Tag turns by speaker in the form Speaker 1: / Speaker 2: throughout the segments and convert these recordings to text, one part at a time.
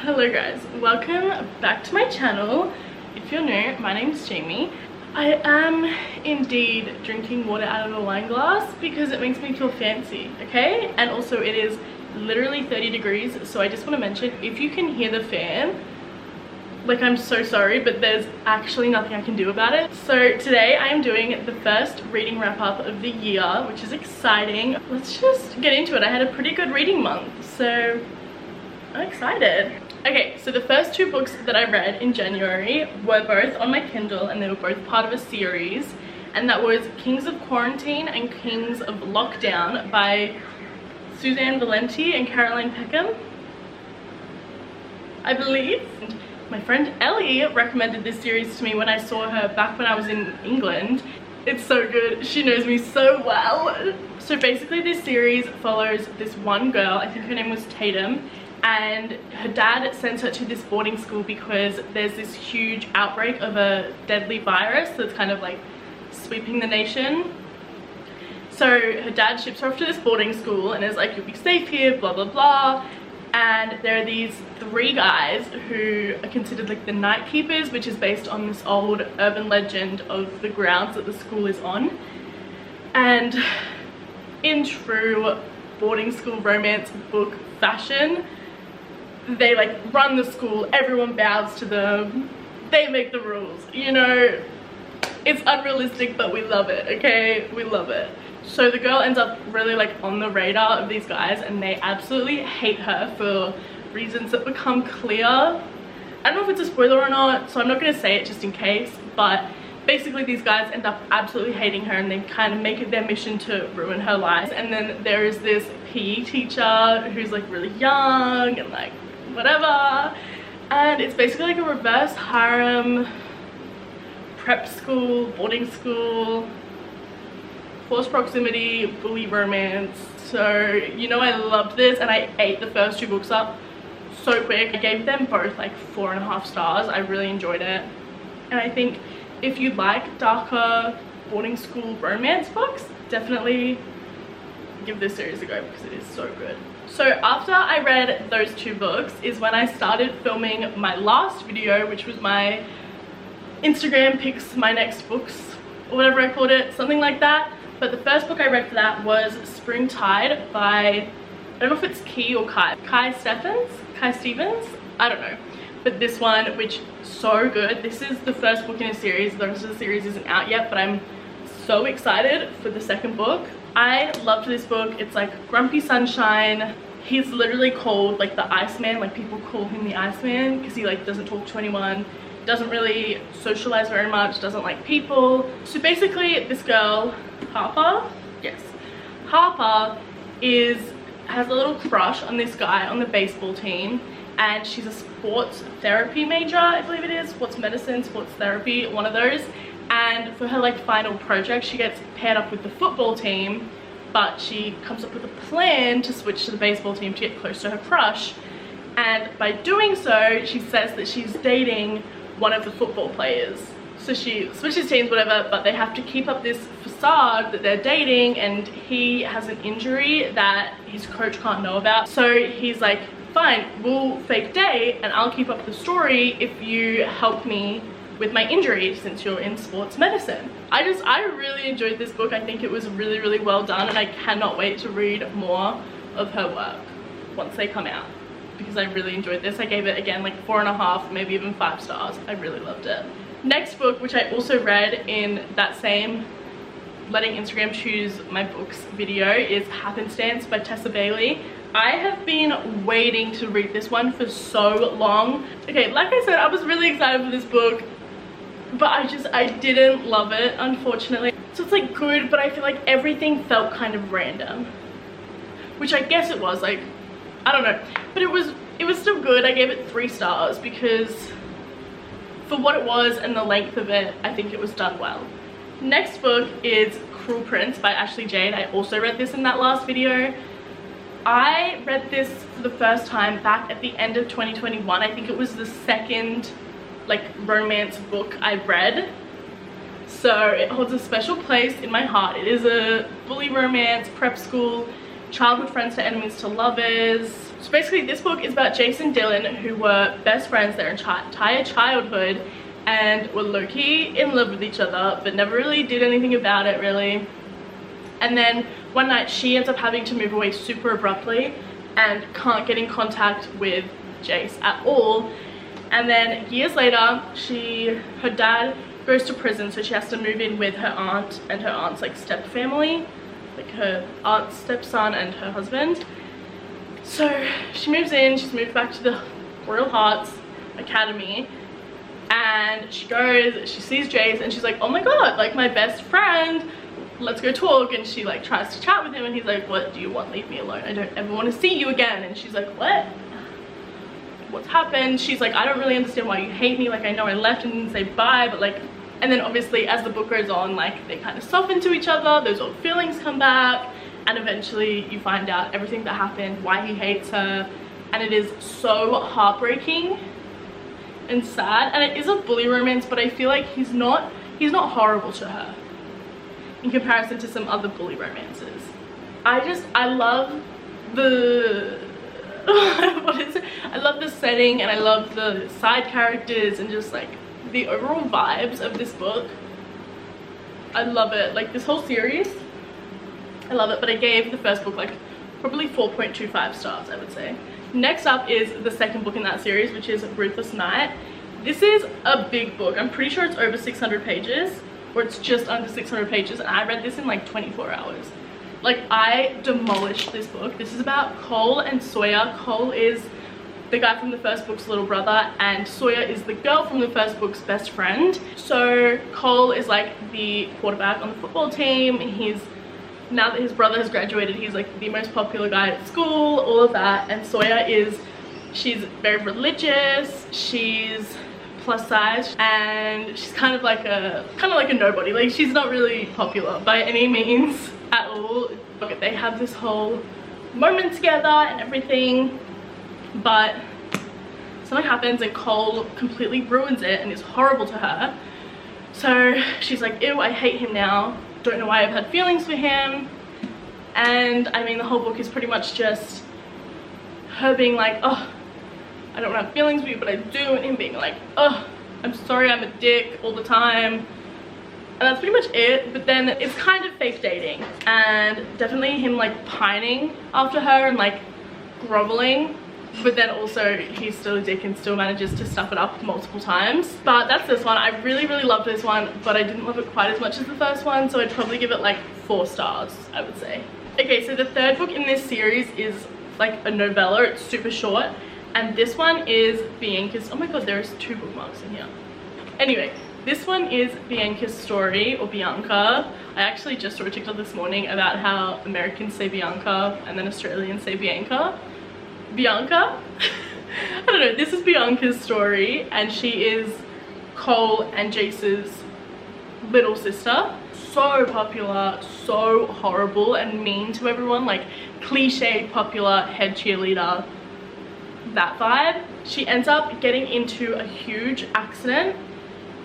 Speaker 1: Hello guys, welcome back to my channel. If you're new, my name is Jamie. I am indeed drinking water out of a wine glass because it makes me feel fancy, okay? And also it is literally 30 degrees, so I just want to mention, if you can hear the fan, like, I'm so sorry, but there's actually nothing I can do about it. So today I am doing the first reading wrap up of the year, which is exciting. Let's just get into it. I had a pretty good reading month, so I'm excited. Okay, so the first two books that I read in January were both on my Kindle and they were both part of a series, and that was Kings of Quarantine and Kings of Lockdown by Suzanne Valenti and Caroline Peckham, I believe. My friend Ellie recommended this series to me when I saw her back when I was in England. It's so good. She knows me so well. So basically this series follows this one girl, I think her name was Tatum, and her dad sends her to this boarding school because there's this huge outbreak of a deadly virus that's kind of like sweeping the nation. So her dad ships her off to this boarding school and is like, you'll be safe here, blah blah blah. And there are these three guys who are considered like the night keepers, which is based on this old urban legend of the grounds that the school is on. And in true boarding school romance book fashion, they like run the school, everyone bows to them, they make the rules, you know. It's unrealistic, but we love it, okay? We love it. So the girl ends up really like on the radar of these guys, and they absolutely hate her for reasons that become clear. I don't know if it's a spoiler or not, so I'm not going to say it just in case, but basically these guys end up absolutely hating her and they kind of make it their mission to ruin her life. And then there is this PE teacher who's like really young and like whatever, and it's basically like a reverse harem, prep school, boarding school, forced proximity, bully romance. So, you know, I loved this and I ate the first two books up so quick. I gave them both like 4.5 stars. I really enjoyed it. And I think if you like darker boarding school romance books, definitely give this series a go because it is so good. So after I read those two books is when I started filming my last video, which was my Instagram picks my next books, or whatever I called it, something like that. But the first book I read for that was Springtide by, I don't know if it's Kai Stevens, I don't know. But this one, which is so good. This is the first book in a series. The rest of the series isn't out yet, but I'm so excited for the second book. I loved this book. It's like Grumpy Sunshine. He's literally called like the Iceman, like people call him the Iceman because he like doesn't talk to anyone, doesn't really socialize very much, doesn't like people. So basically this girl, Harper has a little crush on this guy on the baseball team, and she's a sports therapy major, I believe it is, sports medicine, sports therapy, one of those. And for her like final project she gets paired up with the football team, but she comes up with a plan to switch to the baseball team to get close to her crush. And by doing so she says that she's dating one of the football players. So she switches teams, whatever, but they have to keep up this facade that they're dating, and he has an injury that his coach can't know about. So he's like, fine, we'll fake date and I'll keep up the story if you help me with my injury since you're in sports medicine. I really enjoyed this book. I think it was really, really well done, and I cannot wait to read more of her work once they come out because I really enjoyed this. I gave it again like 4.5, maybe even 5 stars. I really loved it. Next book, which I also read in that same letting Instagram choose my books video, is Happenstance by Tessa Bailey. I have been waiting to read this one for so long. Okay, like I said, I was really excited for this book, but I didn't love it, unfortunately. So it's like good, but I feel like everything felt kind of random, which I guess it was, like, I don't know, but it was still good. I gave it 3 stars because for what it was and the length of it, I think it was done well. Next book is Cruel Prince by Ashley Jade. I also read this in that last video. I read this for the first time back at the end of 2021. I think it was the second like romance book I read, so it holds a special place in my heart. It is a bully romance, prep school, childhood friends to enemies to lovers, So basically this book is about Jace and Dylan, who were best friends their entire childhood and were low-key in love with each other but never really did anything about it really. And then one night she ends up having to move away super abruptly and can't get in contact with Jace at all. And then years later her dad goes to prison, so she has to move in with her aunt and her aunt's like step family, like her aunt's stepson and her husband. So she moves in, she's moved back to the Royal Hearts Academy, and she goes, she sees Jace and she's like, oh my god, like my best friend, let's go talk. And she like tries to chat with him and he's like, what do you want, leave me alone, I don't ever want to see you again. And she's like, what's happened? She's like, I don't really understand why you hate me, like I know I left and didn't say bye, but like, and then obviously as the book goes on, like they kind of soften to each other, those old feelings come back, and eventually you find out everything that happened, why he hates her, and it is so heartbreaking and sad. And it is a bully romance, but I feel like he's not horrible to her in comparison to some other bully romances. I love the what is it? I love the setting and I love the side characters and just like the overall vibes of this book. I love it, like this whole series, I love it. But I gave the first book like probably 4.25 stars, I would say. Next up is the second book in that series, which is Ruthless Night. This is a big book. I'm pretty sure it's over 600 pages, or it's just under 600 pages, and I read this in like 24 hours. Like I demolished this book. This is about Cole and Sawyer. Cole is the guy from the first book's little brother, and Sawyer is the girl from the first book's best friend. So Cole is like the quarterback on the football team. Now that his brother has graduated, he's like the most popular guy at school, all of that. And Sawyer she's very religious, she's plus size, and she's kind of like a nobody. Like she's not really popular by any means at all. But they have this whole moment together and everything, but something happens and Cole completely ruins it and is horrible to her. So she's like, ew, I hate him now, don't know why I've had feelings for him. And I mean the whole book is pretty much just her being like, oh, I don't have feelings for you but I do, and him being like, oh, I'm sorry, I'm a dick all the time. And that's pretty much it. But then it's kind of fake dating, and definitely him like pining after her and like groveling, but then also he's still a dick and still manages to stuff it up multiple times. But that's this one. I really loved this one, but I didn't love it quite as much as the first one, so I'd probably give it like 4 stars, I would say. Okay, so the third book in this series is like a novella. It's super short, and this one is Bianca's, oh my god, there's 2 bookmarks in here. Anyway, this one is Bianca's story, or Bianca. I actually just saw a TikTok this morning about how Americans say Bianca and then Australians say Bianca. Bianca? I don't know, this is Bianca's story, and she is Cole and Jace's little sister. So popular, so horrible and mean to everyone, like cliche popular head cheerleader, that vibe. She ends up getting into a huge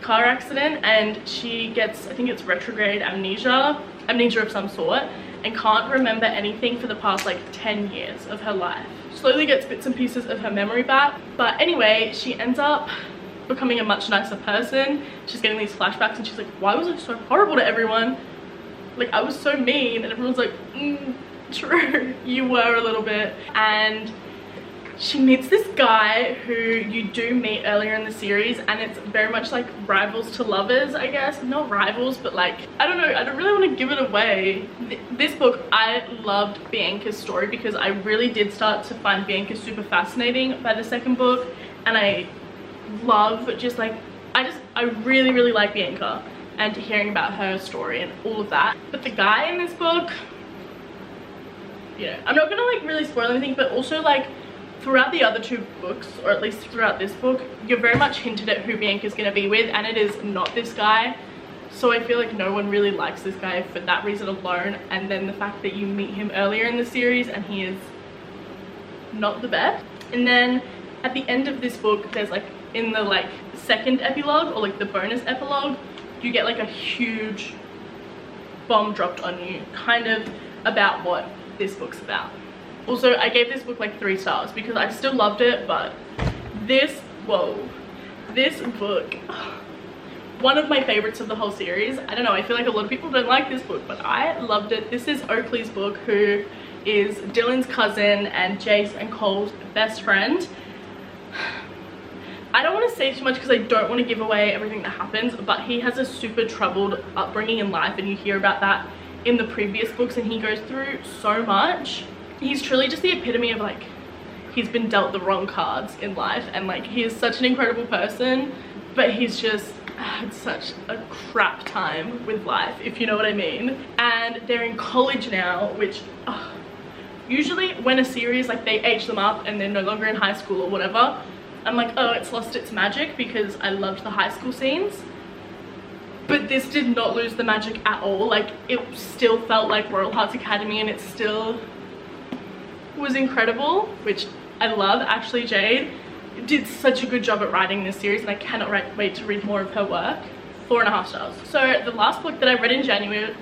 Speaker 1: car accident, and she gets, I think it's retrograde amnesia of some sort, and can't remember anything for the past like 10 years of her life. Slowly gets bits and pieces of her memory back, but anyway, she ends up becoming a much nicer person. She's getting these flashbacks and she's like, why was I so horrible to everyone? Like I was so mean, and everyone's like, true, you were a little bit. And she meets this guy who you do meet earlier in the series, and it's very much like rivals to lovers, I guess. Not rivals, but like, I don't know, I don't really want to give it away. This book, I loved Bianca's story because I really did start to find Bianca super fascinating by the second book, and I love just like, I really like Bianca and hearing about her story and all of that. But the guy in this book, you know, I'm not gonna like really spoil anything, but also like throughout the other 2 books, or at least throughout this book, you're very much hinted at who Bianca's gonna be with, and it is not this guy. So I feel like no one really likes this guy for that reason alone, and then the fact that you meet him earlier in the series and he is not the best. And then at the end of this book, there's like, in the like second epilogue, or like the bonus epilogue, you get like a huge bomb dropped on you, kind of about what this book's about. Also, I gave this book like 3 stars because I still loved it, but this book, one of my favorites of the whole series. I don't know, I feel like a lot of people don't like this book, but I loved it. This is Oakley's book, who is Dylan's cousin and Jace and Cole's best friend. I don't want to say too much because I don't want to give away everything that happens, but he has a super troubled upbringing in life, and you hear about that in the previous books, and he goes through so much. He's truly just the epitome of like, he's been dealt the wrong cards in life, and like, he is such an incredible person, but he's just had such a crap time with life, if you know what I mean. And they're in college now, which usually when a series, like, they age them up and they're no longer in high school or whatever, I'm like, oh, it's lost its magic, because I loved the high school scenes. But this did not lose the magic at all. Like, it still felt like Royal Hearts Academy, and it still was incredible, which I love. Ashley Jade did such a good job at writing this series, and I cannot wait to read more of her work. 4.5 stars. So the last book that I read in January,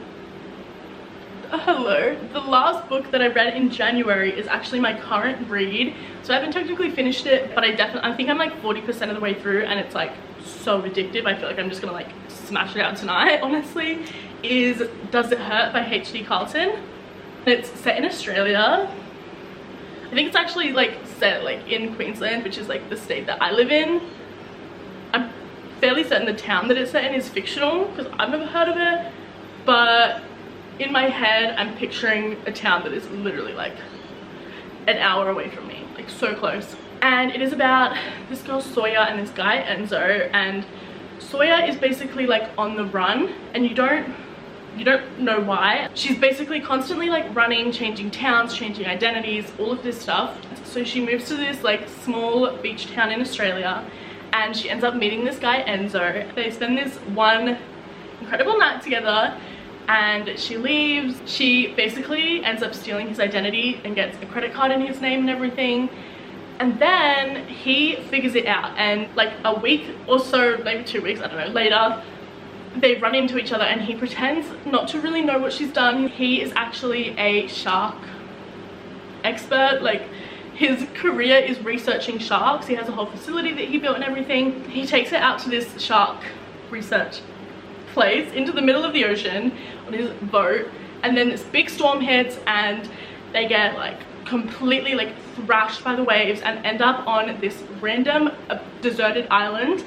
Speaker 1: the last book that I read in January is actually my current read. So I haven't technically finished it, but I think I'm like 40% of the way through, and it's like so addictive. I feel like I'm just gonna like smash it out tonight, honestly. Is Does It Hurt by H.D. Carlton. It's set in Australia. I think it's actually like set like in Queensland, which is like the state that I live in. I'm fairly certain the town that it's set in is fictional, because I've never heard of it, but in my head I'm picturing a town that is literally like an hour away from me, like so close. And it is about this girl Sawyer and this guy Enzo, and Sawyer is basically like on the run, and you don't know why. She's basically constantly like running, changing towns, changing identities, all of this stuff. So she moves to this like small beach town in Australia, and she ends up meeting this guy Enzo. They spend this one incredible night together, and she leaves. She basically ends up stealing his identity and gets a credit card in his name and everything. And then he figures it out, and like a week or so, maybe 2 weeks, I don't know, later, they run into each other, and he pretends not to really know what she's done. He is actually a shark expert. Like, his career is researching sharks. He has a whole facility that he built and everything. He takes it out to this shark research place into the middle of the ocean on his boat, and then this big storm hits, and they get like completely like thrashed by the waves and end up on this random deserted island.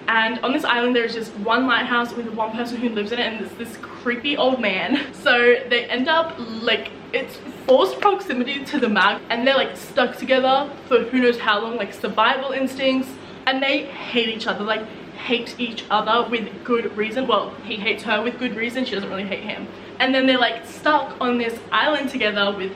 Speaker 1: And on this island there's just one lighthouse with one person who lives in it, and there's this creepy old man. So they end up like, it's forced proximity to the mag, and they're like stuck together for who knows how long, like survival instincts, and they hate each other, like hate each other with good reason. Well, he hates her with good reason, she doesn't really hate him. And then they're like stuck on this island together with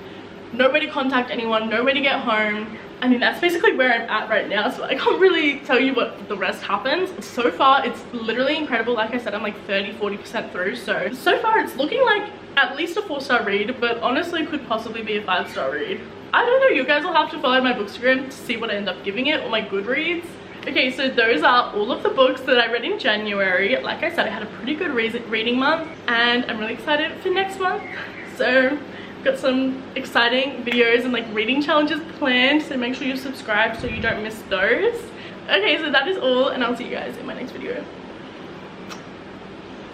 Speaker 1: no way to contact anyone, no way to get home. I mean, that's basically where I'm at right now, so I can't really tell you what the rest happens. So far, it's literally incredible. Like I said, I'm like 30-40% through, so far it's looking like at least a 4-star read, but honestly could possibly be a 5-star read. I don't know, you guys will have to follow my bookstagram to see what I end up giving it, or my Goodreads. Okay, so those are all of the books that I read in January. Like I said, I had a pretty good reading month, and I'm really excited for next month. So got some exciting videos and like reading challenges planned, so make sure you subscribe so you don't miss those. Okay, so that is all, and I'll see you guys in my next video.